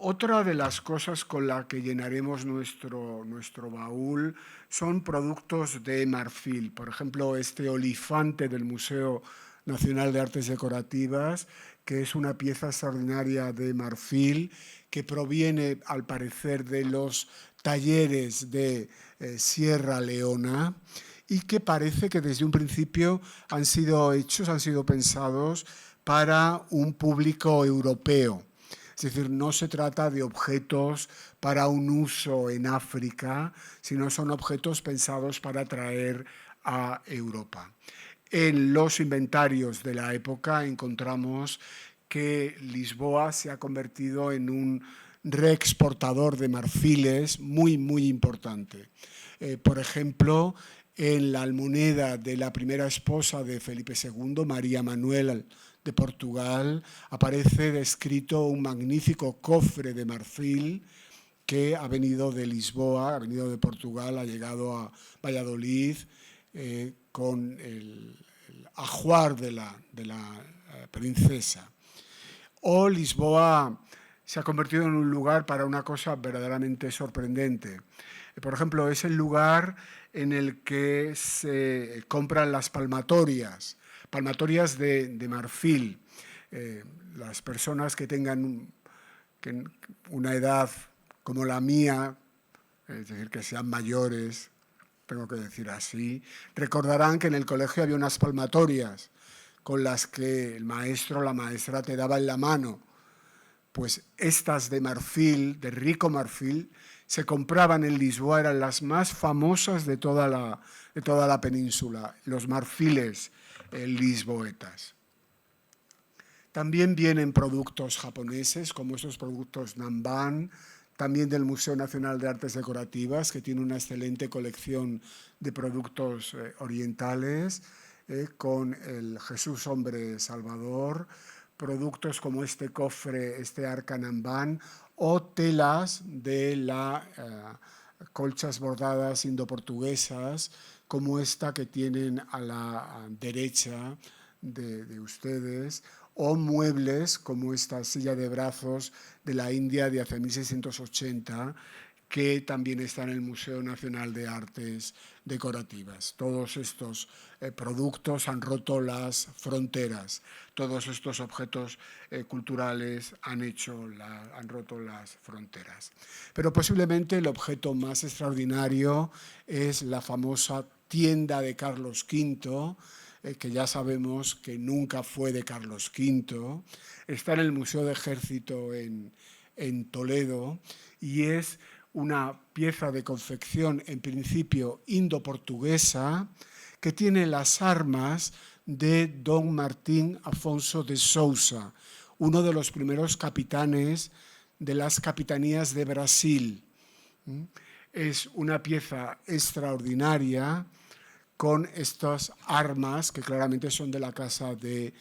Otra de las cosas con la que llenaremos nuestro baúl son productos de marfil. Por ejemplo, este olifante del Museo Nacional de Artes Decorativas, que es una pieza extraordinaria de marfil que proviene, al parecer, de los talleres de Sierra Leona y que parece que desde un principio han sido pensados para un público europeo. Es decir, no se trata de objetos para un uso en África, sino son objetos pensados para traer a Europa. En los inventarios de la época encontramos que Lisboa se ha convertido en un reexportador de marfiles muy, muy importante. Por ejemplo, en la almoneda de la primera esposa de Felipe II, María Manuela de Portugal, aparece descrito un magnífico cofre de marfil que ha venido de Lisboa, ha venido de Portugal, ha llegado a Valladolid con el ajuar de la princesa. O Lisboa se ha convertido en un lugar para una cosa verdaderamente sorprendente. Por ejemplo, es el lugar en el que se compran las palmatorias de marfil. Las personas que tengan una edad como la mía, es decir, que sean mayores, tengo que decir así, recordarán que en el colegio había unas palmatorias con las que el maestro o la maestra te daba en la mano. Pues estas de marfil, de rico marfil, se compraban en Lisboa, eran las más famosas de toda la península, los marfiles lisboetas. También vienen productos japoneses, como estos productos Nanban, también del Museo Nacional de Artes Decorativas, que tiene una excelente colección de productos orientales, con el Jesús Hombre Salvador, productos como este cofre, este arca Nanban, o telas de colchas bordadas indoportuguesas, como esta que tienen a la derecha de ustedes, o muebles como esta silla de brazos de la India de hace 1680, que también está en el Museo Nacional de Artes Decorativas. Todos estos productos han roto las fronteras, todos estos objetos culturales han roto las fronteras. Pero posiblemente el objeto más extraordinario es la famosa tienda de Carlos V, que ya sabemos que nunca fue de Carlos V, está en el Museo de Ejército en Toledo y es una pieza de confección en principio indo-portuguesa que tiene las armas de don Martín Afonso de Sousa, uno de los primeros capitanes de las capitanías de Brasil. Es una pieza extraordinaria con estas armas que claramente son de la casa de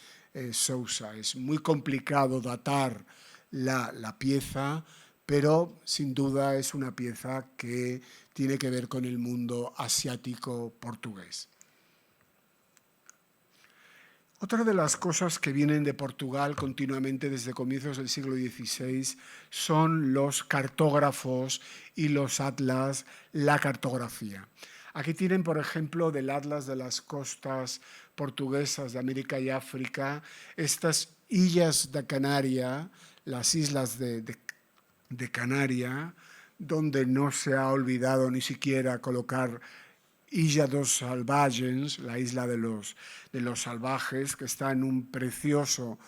Sousa. Es muy complicado datar la pieza, pero sin duda es una pieza que tiene que ver con el mundo asiático portugués. Otra de las cosas que vienen de Portugal continuamente desde comienzos del siglo XVI son los cartógrafos y los atlas, la cartografía. Aquí tienen, por ejemplo, del Atlas de las costas portuguesas de América y África, estas illas de Canaria, las islas de Canaria, donde no se ha olvidado ni siquiera colocar Ilha dos Salvagens, la isla de los salvajes, que está en un precioso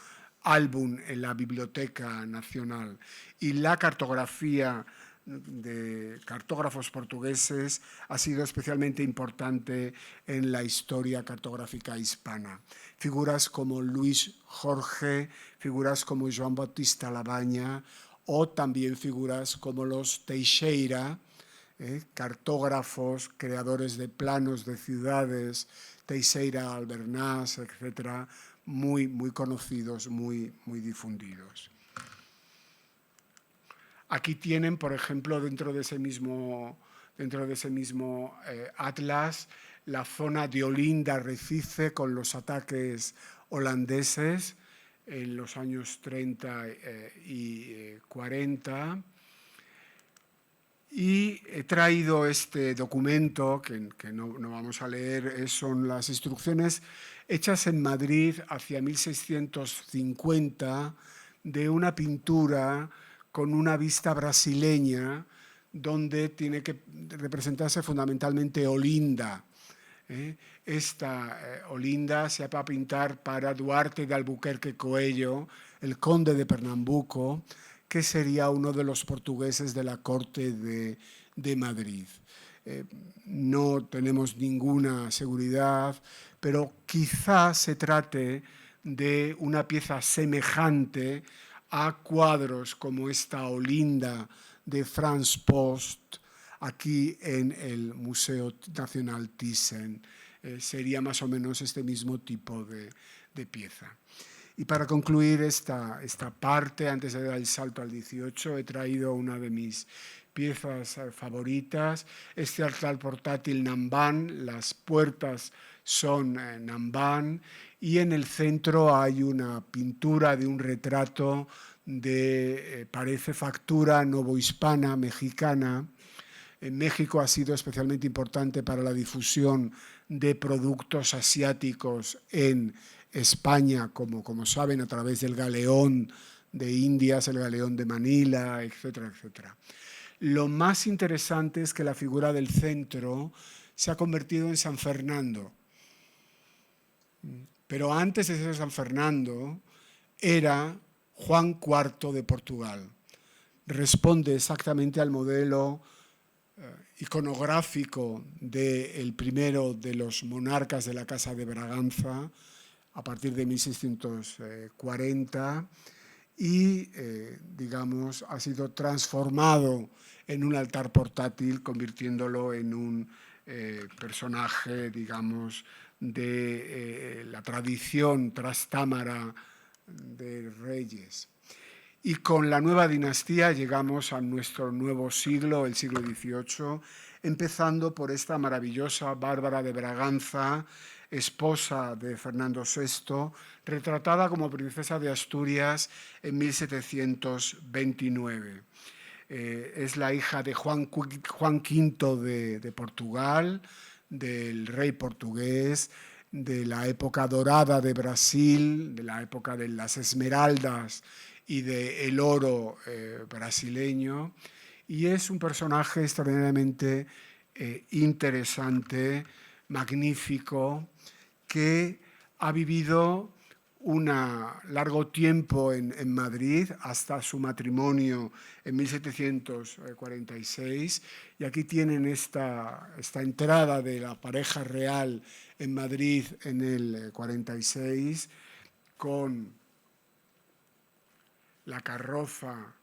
álbum en la Biblioteca Nacional. Y la cartografía de cartógrafos portugueses ha sido especialmente importante en la historia cartográfica hispana. Figuras como Luis Jorge, figuras como João Batista Labaña o también figuras como los Teixeira, cartógrafos, creadores de planos de ciudades, Teixeira, Albernaz, etcétera, muy conocidos, muy difundidos. Aquí tienen, por ejemplo, dentro de ese mismo atlas, la zona de Olinda, Recife, con los ataques holandeses en los años 30 y 40. Y he traído este documento, que no vamos a leer, son las instrucciones hechas en Madrid hacia 1650 de una pintura con una vista brasileña, donde tiene que representarse fundamentalmente Olinda. Esta Olinda se va a pintar para Duarte de Albuquerque Coello, el conde de Pernambuco, que sería uno de los portugueses de la corte de Madrid. No tenemos ninguna seguridad, pero quizá se trate de una pieza semejante a cuadros como esta Olinda de Frans Post, aquí en el Museo Nacional Thyssen. Sería más o menos este mismo tipo de pieza. Y para concluir esta parte, antes de dar el salto al 18, he traído una de mis piezas favoritas, este altar portátil Namban. Las puertas son Namban y en el centro hay una pintura de un retrato de, parece factura novohispana mexicana. En México ha sido especialmente importante para la difusión de productos asiáticos en España, como saben, a través del galeón de Indias, el galeón de Manila, etcétera, etcétera. Lo más interesante es que la figura del centro se ha convertido en San Fernando. Pero antes de ser San Fernando, era Juan IV de Portugal. Responde exactamente al modelo iconográfico del primero de los monarcas de la Casa de Braganza, a partir de 1640, y, digamos, ha sido transformado en un altar portátil, convirtiéndolo en un personaje, digamos, de la tradición trastámara de reyes. Y con la nueva dinastía llegamos a nuestro nuevo siglo, el siglo XVIII, empezando por esta maravillosa Bárbara de Braganza, esposa de Fernando VI, retratada como princesa de Asturias en 1729. Es la hija de Juan V de Portugal, del rey portugués, de la época dorada de Brasil, de la época de las esmeraldas y del oro brasileño, y es un personaje extraordinariamente interesante, magnífico, que ha vivido un largo tiempo en Madrid hasta su matrimonio en 1746, y aquí tienen esta entrada de la pareja real en Madrid en el 46, con la carroza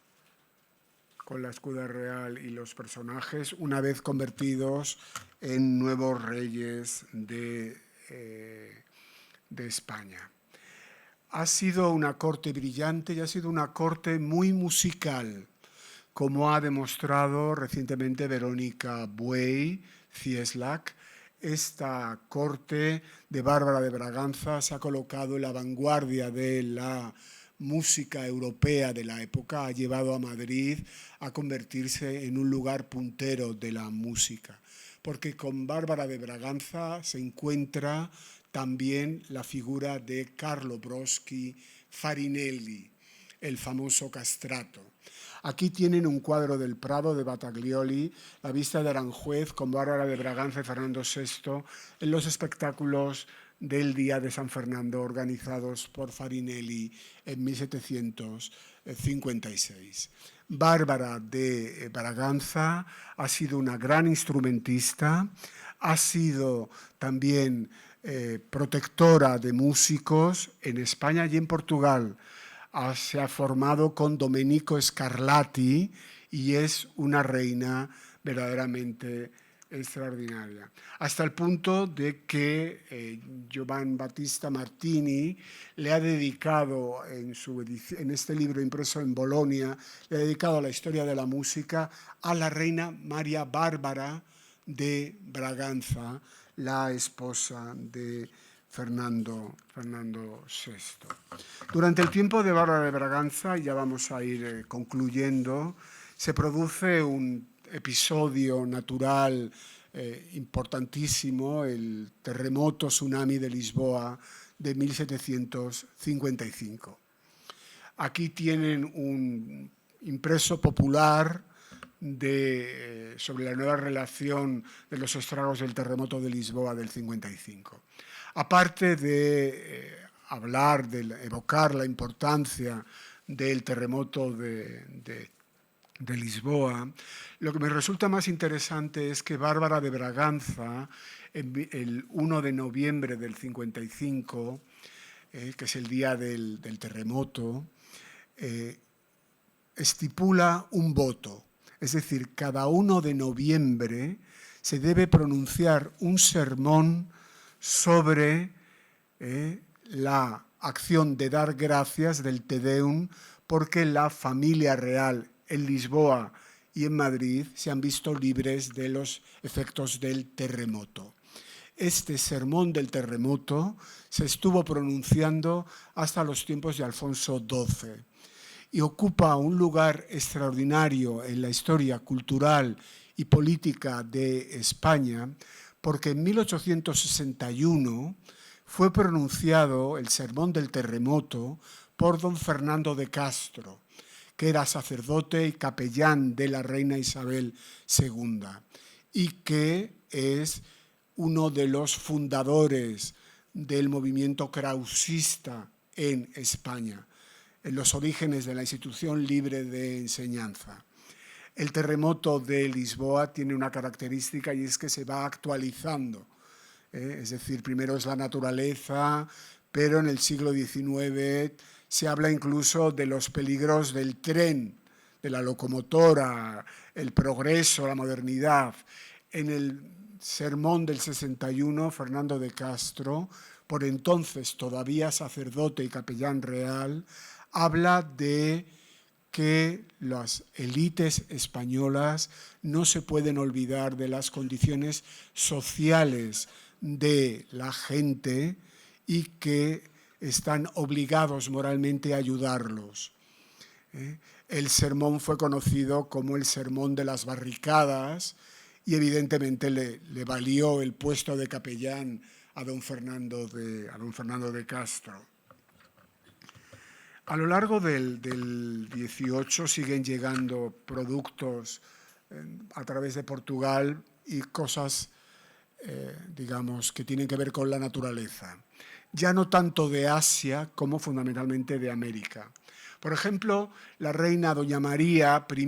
con la escudo real y los personajes, una vez convertidos en nuevos reyes de España. Ha sido una corte brillante y ha sido una corte muy musical, como ha demostrado recientemente Verónica Buey Cieslak. Esta corte de Bárbara de Braganza se ha colocado en la vanguardia de la música europea de la época, ha llevado a Madrid a convertirse en un lugar puntero de la música, porque con Bárbara de Braganza se encuentra también la figura de Carlo Broschi Farinelli, el famoso castrato. Aquí tienen un cuadro del Prado de Battaglioli, la vista de Aranjuez con Bárbara de Braganza y Fernando VI en los espectáculos del Día de San Fernando organizados por Farinelli en 1756. Bárbara de Braganza ha sido una gran instrumentista, ha sido también protectora de músicos en España y en Portugal. Se ha formado con Domenico Scarlatti y es una reina verdaderamente extraordinaria. Hasta el punto de que Giovan Battista Martini le ha dedicado en este libro impreso en Bolonia, le ha dedicado a la historia de la música a la reina María Bárbara de Braganza, la esposa de Fernando VI. Durante el tiempo de Bárbara de Braganza, ya vamos a ir concluyendo, se produce un episodio natural importantísimo, el terremoto tsunami de Lisboa de 1755. Aquí tienen un impreso popular sobre la nueva relación de los estragos del terremoto de Lisboa del 55. Aparte de evocar la importancia del terremoto de Lisboa, lo que me resulta más interesante es que Bárbara de Braganza, el 1 de noviembre del 55, que es el día del terremoto, estipula un voto. Es decir, cada 1 de noviembre se debe pronunciar un sermón sobre la acción de dar gracias del Te Deum, porque la familia real en Lisboa y en Madrid se han visto libres de los efectos del terremoto. Este sermón del terremoto se estuvo pronunciando hasta los tiempos de Alfonso XII y ocupa un lugar extraordinario en la historia cultural y política de España, porque en 1861 fue pronunciado el sermón del terremoto por don Fernando de Castro, que era sacerdote y capellán de la reina Isabel II y que es uno de los fundadores del movimiento krausista en España, en los orígenes de la institución libre de enseñanza. El terremoto de Lisboa tiene una característica y es que se va actualizando. Es decir, primero es la naturaleza, pero en el siglo XIX se habla incluso de los peligros del tren, de la locomotora, el progreso, la modernidad. En el sermón del 61, Fernando de Castro, por entonces todavía sacerdote y capellán real, habla de que las élites españolas no se pueden olvidar de las condiciones sociales de la gente y que están obligados moralmente a ayudarlos. El sermón fue conocido como el sermón de las barricadas y evidentemente le valió el puesto de capellán a don Fernando de Castro. A lo largo del 18 siguen llegando productos a través de Portugal y cosas, digamos, que tienen que ver con la naturaleza. Ya no tanto de Asia como fundamentalmente de América. Por ejemplo, la reina doña María I,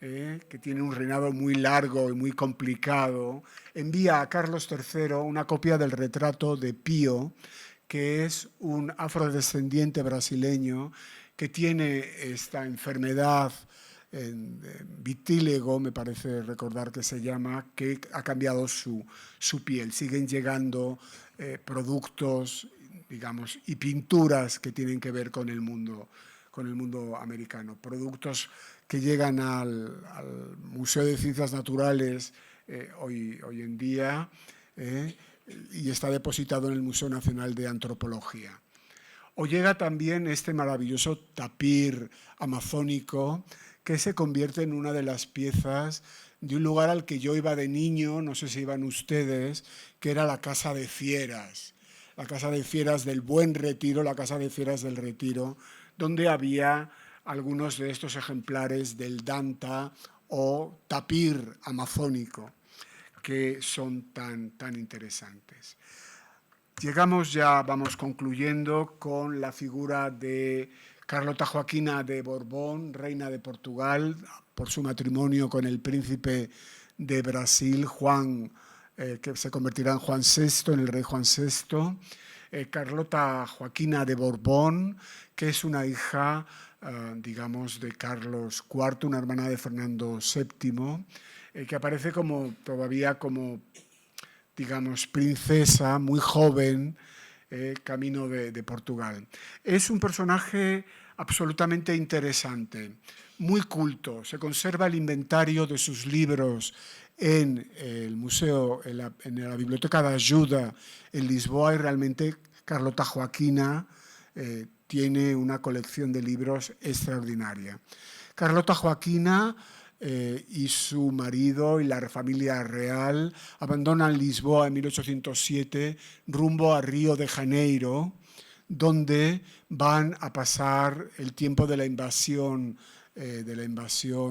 que tiene un reinado muy largo y muy complicado, envía a Carlos III una copia del retrato de Pío, que es un afrodescendiente brasileño que tiene esta enfermedad vitíligo, me parece recordar que se llama, que ha cambiado su piel. Siguen llegando productos, digamos, y pinturas que tienen que ver con el mundo americano. Productos que llegan al Museo de Ciencias Naturales hoy en día, y está depositado en el Museo Nacional de Antropología. O llega también este maravilloso tapir amazónico que se convierte en una de las piezas de un lugar al que yo iba de niño, no sé si iban ustedes, que era la Casa de Fieras. La Casa de Fieras del Buen Retiro, la Casa de Fieras del Retiro, donde había algunos de estos ejemplares del danta o tapir amazónico, que son tan interesantes. Llegamos ya, vamos concluyendo, con la figura de Carlota Joaquina de Borbón, reina de Portugal, por su matrimonio con el príncipe de Brasil, Juan, que se convertirá en Juan VI, en el rey Juan VI. Carlota Joaquina de Borbón, que es una hija, digamos, de Carlos IV, una hermana de Fernando VII, que aparece todavía como, digamos, princesa, muy joven, camino de Portugal. Es un personaje absolutamente interesante, muy culto. Se conserva el inventario de sus libros en el museo, en la Biblioteca de Ajuda en Lisboa, y realmente Carlota Joaquina tiene una colección de libros extraordinaria. Carlota Joaquina y su marido y la familia real abandonan Lisboa en 1807 rumbo a Río de Janeiro, donde van a pasar el tiempo de la invasión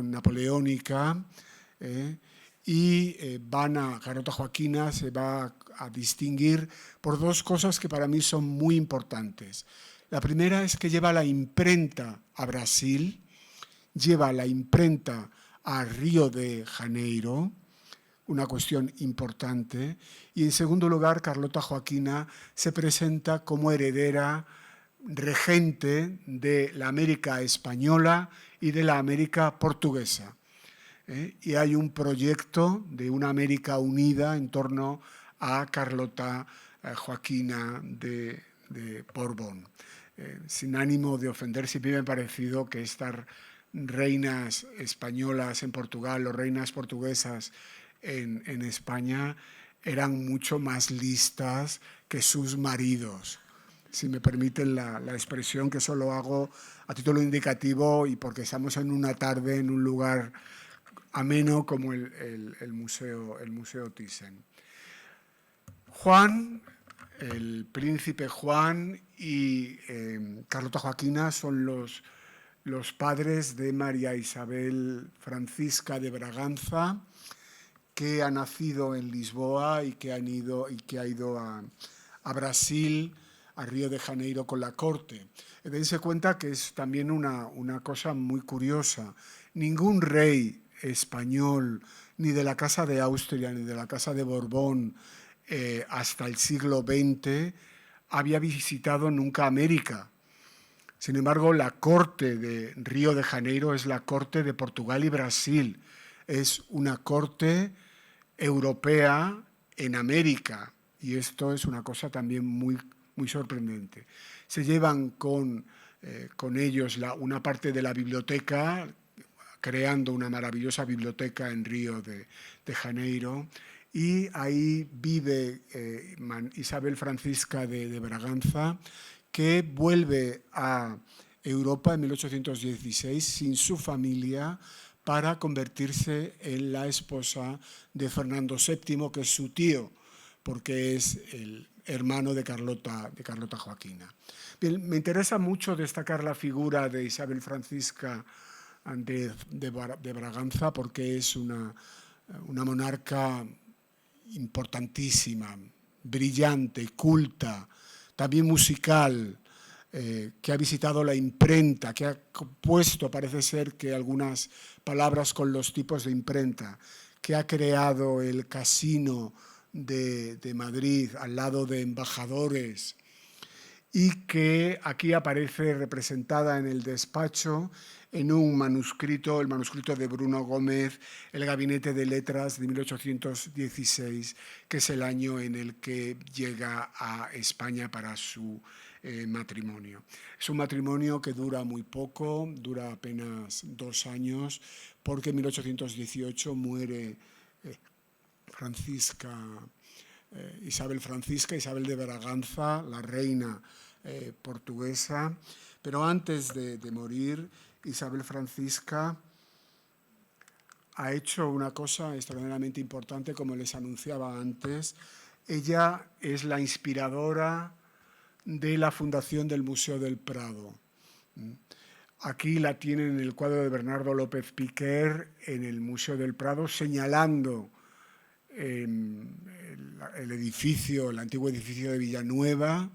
napoleónica, y Carlota Joaquina se va a distinguir por dos cosas que para mí son muy importantes. La primera es que lleva la imprenta a Brasil, lleva la imprenta a Río de Janeiro, una cuestión importante. Y en segundo lugar, Carlota Joaquina se presenta como heredera regente de la América española y de la América portuguesa. Y hay un proyecto de una América unida en torno a Carlota Joaquina de Borbón. Sin ánimo de ofender, siempre me ha parecido que estas reinas españolas en Portugal o reinas portuguesas en España eran mucho más listas que sus maridos. Si me permiten la expresión, que solo hago a título indicativo y porque estamos en una tarde en un lugar ameno como el museo Thyssen. Juan, el príncipe Juan y Carlota Joaquina son los padres de María Isabel Francisca de Braganza, que ha nacido en Lisboa y que ha ido a Brasil, a Río de Janeiro con la corte. Dense cuenta que es también una cosa muy curiosa. Ningún rey español, ni de la Casa de Austria, ni de la Casa de Borbón, hasta el siglo XX, había visitado nunca América. Sin embargo, la corte de Río de Janeiro es la corte de Portugal y Brasil. Es una corte europea en América, y esto es una cosa también muy, muy sorprendente. Se llevan con ellos una parte de la biblioteca, creando una maravillosa biblioteca en Río de Janeiro, y ahí vive Isabel Francisca de Braganza, que vuelve a Europa en 1816 sin su familia para convertirse en la esposa de Fernando VII, que es su tío, porque es el hermano de Carlota Joaquina. Bien, me interesa mucho destacar la figura de Isabel Francisca de Braganza, porque es una monarca importantísima, brillante, culta, también musical, que ha visitado la imprenta, que ha puesto, parece ser que algunas palabras con los tipos de imprenta, que ha creado el casino de Madrid al lado de embajadores, y que aquí aparece representada en el despacho en un manuscrito, el manuscrito de Bruno Gómez, el Gabinete de Letras de 1816, que es el año en el que llega a España para su matrimonio. Es un matrimonio que dura muy poco, dura apenas 2 años, porque en 1818 muere Isabel de Braganza, la reina portuguesa, pero antes de morir, Isabel Francisca ha hecho una cosa extraordinariamente importante, como les anunciaba antes. Ella es la inspiradora de la fundación del Museo del Prado. Aquí la tienen en el cuadro de Bernardo López Piquer en el Museo del Prado, señalando el edificio, el antiguo edificio de Villanueva.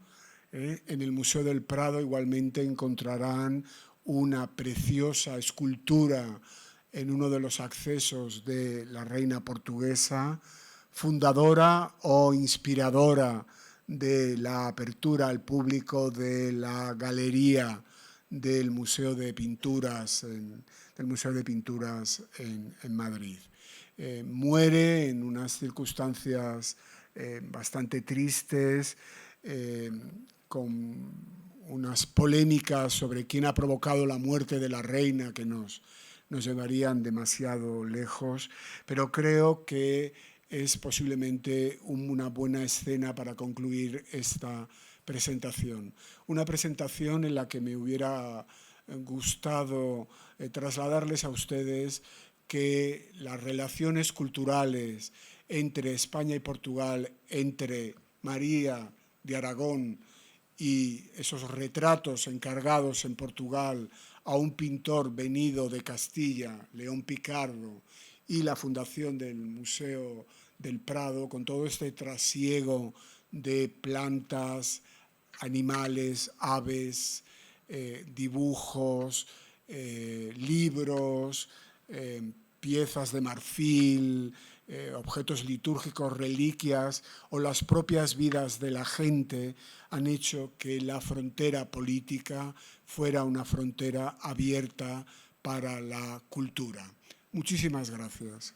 En el Museo del Prado igualmente encontrarán una preciosa escultura en uno de los accesos de la reina portuguesa, fundadora o inspiradora de la apertura al público de la galería del Museo de Pinturas, en Madrid. Muere en unas circunstancias bastante tristes, con unas polémicas sobre quién ha provocado la muerte de la reina que nos llevarían demasiado lejos, pero creo que es posiblemente una buena escena para concluir esta presentación. Una presentación en la que me hubiera gustado trasladarles a ustedes que las relaciones culturales entre España y Portugal, entre María de Aragón y esos retratos encargados en Portugal a un pintor venido de Castilla, León Picardo, y la fundación del Museo del Prado, con todo este trasiego de plantas, animales, aves, dibujos, libros, piezas de marfil, objetos litúrgicos, reliquias o las propias vidas de la gente han hecho que la frontera política fuera una frontera abierta para la cultura. Muchísimas gracias.